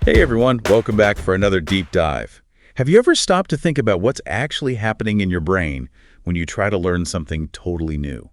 Hey everyone, welcome back for another deep dive. Have you ever stopped to think about what's actually happening in your brain when you try to learn something totally new?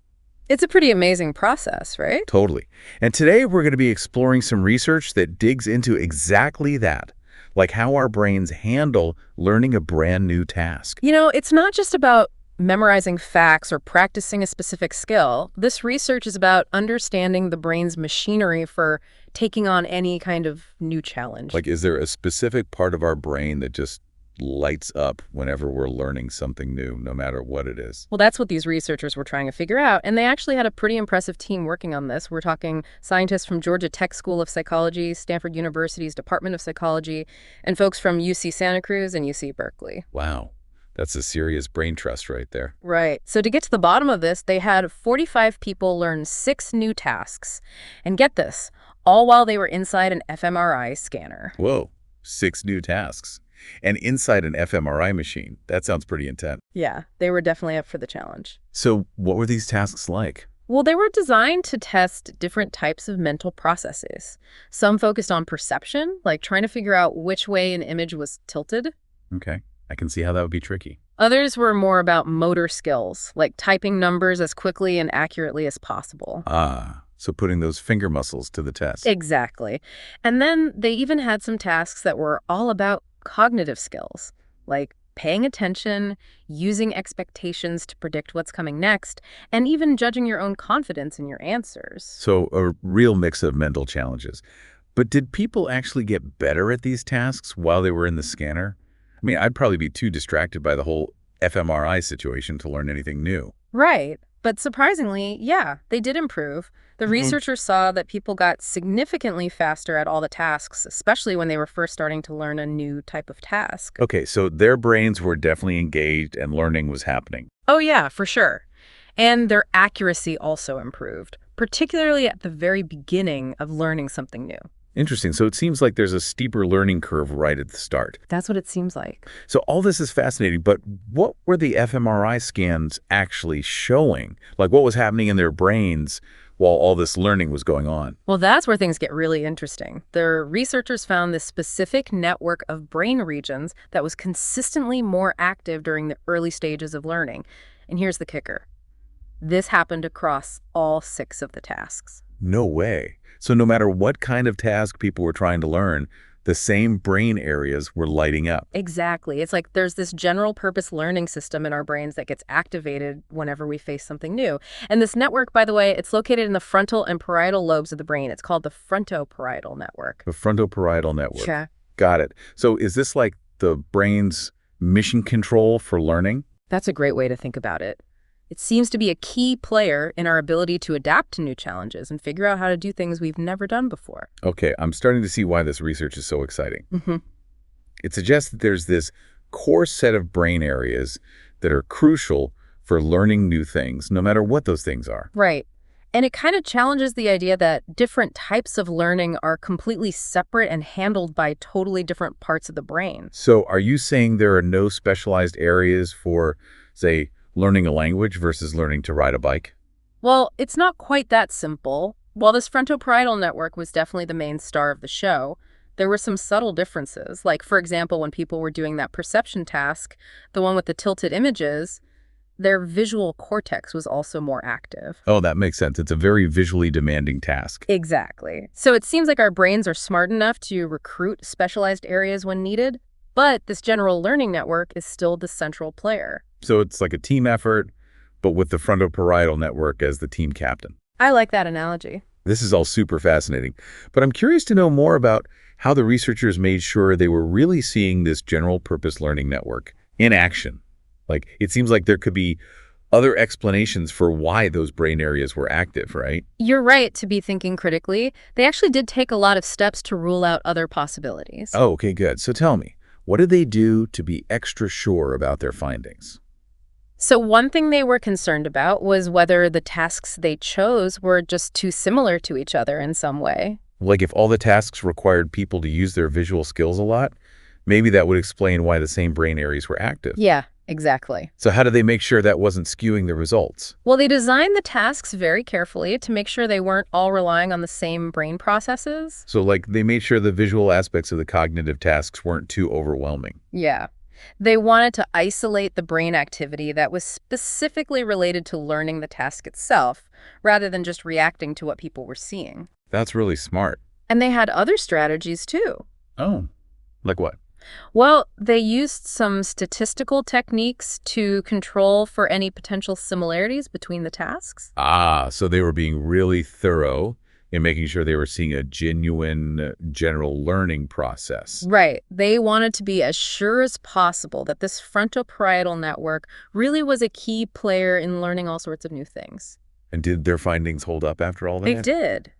It's a pretty amazing process, right? Totally. And today we're going to be exploring some research that digs into exactly that, like how our brains handle learning a brand new task. It's not just about memorizing facts or practicing a specific skill. This research is about understanding the brain's machinery for taking on any kind of new challenge. Like, is there a specific part of our brain that just lights up whenever we're learning something new, no matter what it is? Well, that's what these researchers were trying to figure out, and they actually had a pretty impressive team working on this. We're talking scientists from Georgia Tech School of Psychology, Stanford University's Department of Psychology, and folks from UC Santa Cruz and UC Berkeley. Wow. That's a serious brain trust right there. Right. So to get to the bottom of this, they had 45 people learn 6 new tasks. And get this, all while they were inside an fMRI scanner. Whoa, 6 new tasks. And inside an fMRI machine. That sounds pretty intense. Yeah, they were definitely up for the challenge. So what were these tasks like? Well, they were designed to test different types of mental processes. Some focused on perception, like trying to figure out which way an image was tilted. Okay, I can see how that would be tricky. Others were more about motor skills, like typing numbers as quickly and accurately as possible. So putting those finger muscles to the test. Exactly. And then they even had some tasks that were all about cognitive skills, like paying attention, using expectations to predict what's coming next, and even judging your own confidence in your answers. So a real mix of mental challenges. But did people actually get better at these tasks while they were in the scanner? I mean, I'd probably be too distracted by the whole fMRI situation to learn anything new. Right. But surprisingly, yeah, they did improve. The researchers saw that people got significantly faster at all the tasks, especially when they were first starting to learn a new type of task. Okay, so their brains were definitely engaged and learning was happening. Oh, yeah, for sure. And their accuracy also improved, particularly at the very beginning of learning something new. Interesting. So it seems like there's a steeper learning curve right at the start. That's what it seems like. So all this is fascinating, but what were the fMRI scans actually showing? Like what was happening in their brains while all this learning was going on? Well, that's where things get really interesting. The researchers found this specific network of brain regions that was consistently more active during the early stages of learning. And here's the kicker. This happened across all 6 of the tasks. No way. So no matter what kind of task people were trying to learn, the same brain areas were lighting up. Exactly. It's like there's this general purpose learning system in our brains that gets activated whenever we face something new. And this network, by the way, it's located in the frontal and parietal lobes of the brain. It's called the frontoparietal network. The frontoparietal network. Yeah. Got it. So is this like the brain's mission control for learning? That's a great way to think about it. It seems to be a key player in our ability to adapt to new challenges and figure out how to do things we've never done before. Okay, I'm starting to see why this research is so exciting. It suggests that there's this core set of brain areas that are crucial for learning new things, no matter what those things are. Right. And it kind of challenges the idea that different types of learning are completely separate and handled by totally different parts of the brain. So are you saying there are no specialized areas for, say, learning a language versus learning to ride a bike? Well, it's not quite that simple. While this frontoparietal network was definitely the main star of the show, there were some subtle differences. Like, for example, when people were doing that perception task, the one with the tilted images, their visual cortex was also more active. Oh, that makes sense. It's a very visually demanding task. Exactly. So it seems like our brains are smart enough to recruit specialized areas when needed, but this general learning network is still the central player. So it's like a team effort, but with the frontoparietal network as the team captain. I like that analogy. This is all super fascinating, but I'm curious to know more about how the researchers made sure they were really seeing this general purpose learning network in action. Like, it seems like there could be other explanations for why those brain areas were active, right? You're right to be thinking critically. They actually did take a lot of steps to rule out other possibilities. Oh, okay, good. So tell me, what did they do to be extra sure about their findings? So one thing they were concerned about was whether the tasks they chose were just too similar to each other in some way. Like if all the tasks required people to use their visual skills a lot, maybe that would explain why the same brain areas were active. Yeah, Exactly. So how do they make sure that wasn't skewing the results? Well, they designed the tasks very carefully to make sure they weren't all relying on the same brain processes. So, like, they made sure the visual aspects of the cognitive tasks weren't too overwhelming. Yeah. They wanted to isolate the brain activity that was specifically related to learning the task itself, rather than just reacting to what people were seeing. That's really smart. And they had other strategies, too. Oh. Like what? Well, they used some statistical techniques to control for any potential similarities between the tasks. Ah, so they were being really thorough in making sure they were seeing a genuine general learning process. Right. They wanted to be as sure as possible that this frontoparietal network really was a key player in learning all sorts of new things. And did their findings hold up after all that? They did.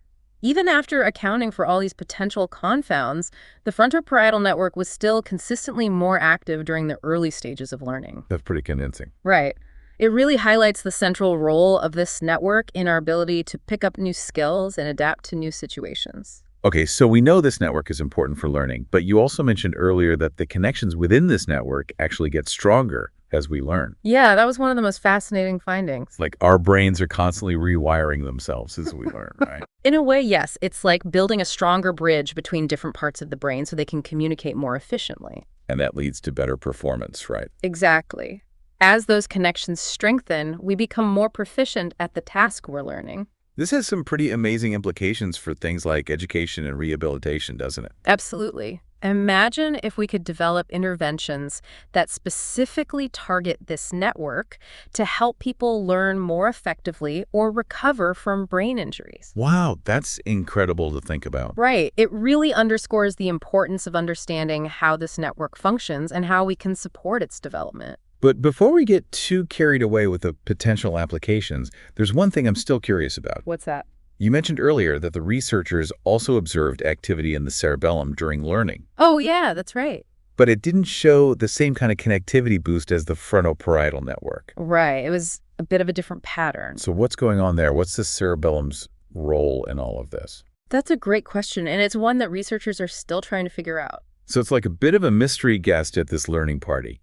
Even after accounting for all these potential confounds, the frontoparietal network was still consistently more active during the early stages of learning. That's pretty convincing. Right. It really highlights the central role of this network in our ability to pick up new skills and adapt to new situations. Okay, so we know this network is important for learning, but you also mentioned earlier that the connections within this network actually get stronger as we learn. Yeah, that was one of the most fascinating findings. Like our brains are constantly rewiring themselves as we learn, right? In a way, yes. It's like building a stronger bridge between different parts of the brain so they can communicate more efficiently. And that leads to better performance, right? Exactly. As those connections strengthen, we become more proficient at the task we're learning. This has some pretty amazing implications for things like education and rehabilitation, doesn't it? Absolutely. Imagine if we could develop interventions that specifically target this network to help people learn more effectively or recover from brain injuries. Wow, that's incredible to think about. Right. It really underscores the importance of understanding how this network functions and how we can support its development. But before we get too carried away with the potential applications, there's one thing I'm still curious about. What's that? You mentioned earlier that the researchers also observed activity in the cerebellum during learning, Oh, yeah, that's right. but it didn't show the same kind of connectivity boost as the frontoparietal network. Right. It was a bit of a different pattern. So what's going on there? What's the cerebellum's role in all of this? That's a great question, and it's one that researchers are still trying to figure out. So it's like a bit of a mystery guest at this learning party.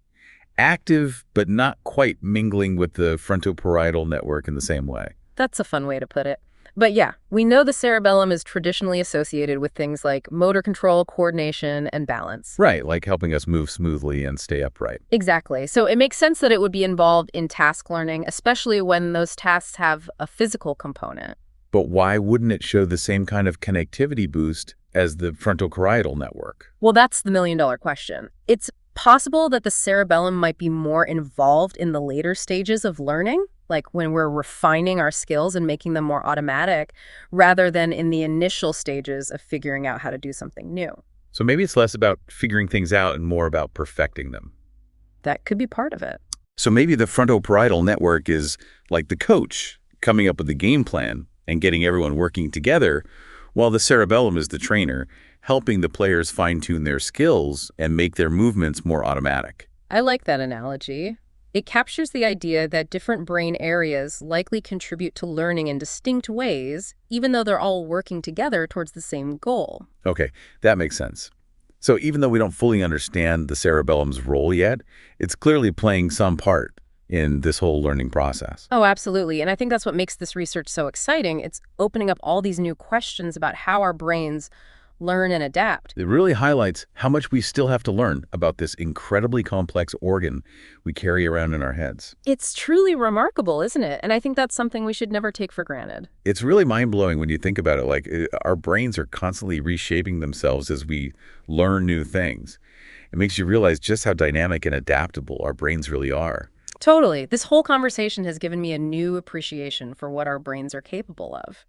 Active, but not quite mingling with the frontoparietal network in the same way. That's a fun way to put it. But yeah, we know the cerebellum is traditionally associated with things like motor control, coordination, and balance. Right, like helping us move smoothly and stay upright. Exactly. So it makes sense that it would be involved in task learning, especially when those tasks have a physical component. But why wouldn't it show the same kind of connectivity boost as the frontoparietal network? Well, that's the million-dollar question. It's possible that the cerebellum might be more involved in the later stages of learning, like when we're refining our skills and making them more automatic, rather than in the initial stages of figuring out how to do something new. So maybe it's less about figuring things out and more about perfecting them. That could be part of it. So maybe the frontoparietal network is like the coach coming up with the game plan and getting everyone working together, while the cerebellum is the trainer, helping the players fine-tune their skills and make their movements more automatic. I like that analogy. It captures the idea that different brain areas likely contribute to learning in distinct ways, even though they're all working together towards the same goal. Okay, that makes sense. So even though we don't fully understand the cerebellum's role yet, it's clearly playing some part in this whole learning process. Oh, absolutely. And I think that's what makes this research so exciting. It's opening up all these new questions about how our brains learn and adapt. It really highlights how much we still have to learn about this incredibly complex organ we carry around in our heads. It's truly remarkable, isn't it? And I think that's something we should never take for granted. It's really mind-blowing when you think about it. Like, our brains are constantly reshaping themselves as we learn new things. It makes you realize just how dynamic and adaptable our brains really are. Totally. This whole conversation has given me a new appreciation for what our brains are capable of.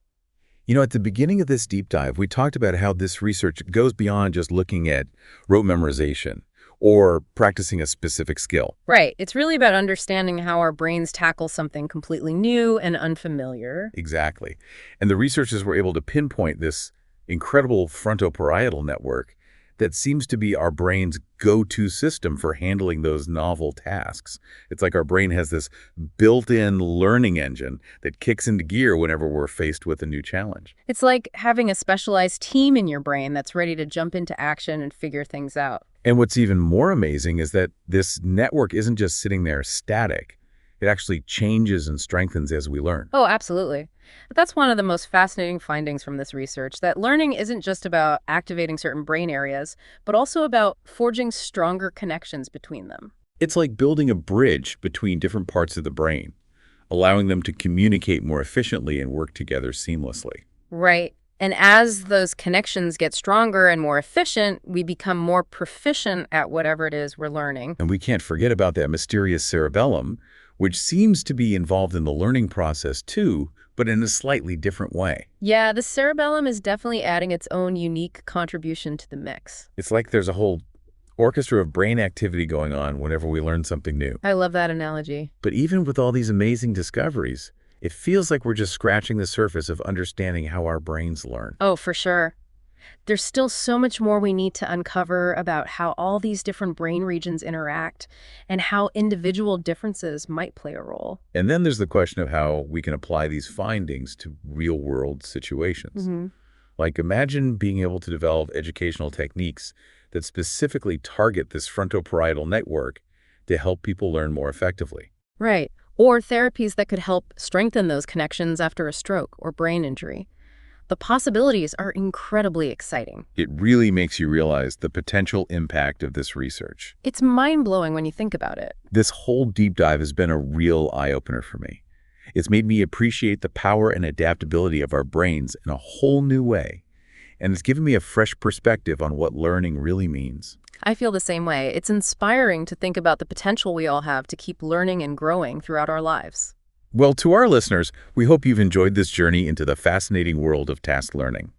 You know, at the beginning of this deep dive, we talked about how this research goes beyond just looking at rote memorization or practicing a specific skill. Right. It's really about understanding how our brains tackle something completely new and unfamiliar. Exactly. And the researchers were able to pinpoint this incredible frontoparietal network that seems to be our brain's go-to system for handling those novel tasks. It's like our brain has this built-in learning engine that kicks into gear whenever we're faced with a new challenge. It's like having a specialized team in your brain that's ready to jump into action and figure things out. And what's even more amazing is that this network isn't just sitting there static. It actually changes and strengthens as we learn. Oh, absolutely. But that's one of the most fascinating findings from this research, that learning isn't just about activating certain brain areas, but also about forging stronger connections between them. It's like building a bridge between different parts of the brain, allowing them to communicate more efficiently and work together seamlessly. Right. And as those connections get stronger and more efficient, we become more proficient at whatever it is we're learning. And we can't forget about that mysterious cerebellum, which seems to be involved in the learning process too, but in a slightly different way. Yeah, the cerebellum is definitely adding its own unique contribution to the mix. It's like there's a whole orchestra of brain activity going on whenever we learn something new. I love that analogy. But even with all these amazing discoveries, it feels like we're just scratching the surface of understanding how our brains learn. Oh, for sure. There's still so much more we need to uncover about how all these different brain regions interact and how individual differences might play a role. And then there's the question of how we can apply these findings to real-world situations. Like, imagine being able to develop educational techniques that specifically target this frontoparietal network to help people learn more effectively. Right. Or therapies that could help strengthen those connections after a stroke or brain injury. The possibilities are incredibly exciting. It really makes you realize the potential impact of this research. It's mind-blowing when you think about it. This whole deep dive has been a real eye-opener for me. It's made me appreciate the power and adaptability of our brains in a whole new way. And it's given me a fresh perspective on what learning really means. I feel the same way. It's inspiring to think about the potential we all have to keep learning and growing throughout our lives. Well, to our listeners, we hope you've enjoyed this journey into the fascinating world of task learning.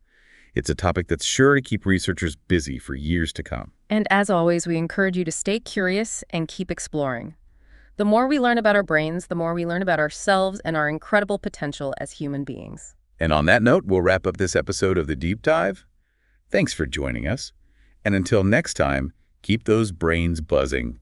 It's a topic that's sure to keep researchers busy for years to come. And as always, we encourage you to stay curious and keep exploring. The more we learn about our brains, the more we learn about ourselves and our incredible potential as human beings. And on that note, we'll wrap up this episode of The Deep Dive. Thanks for joining us. And until next time, keep those brains buzzing.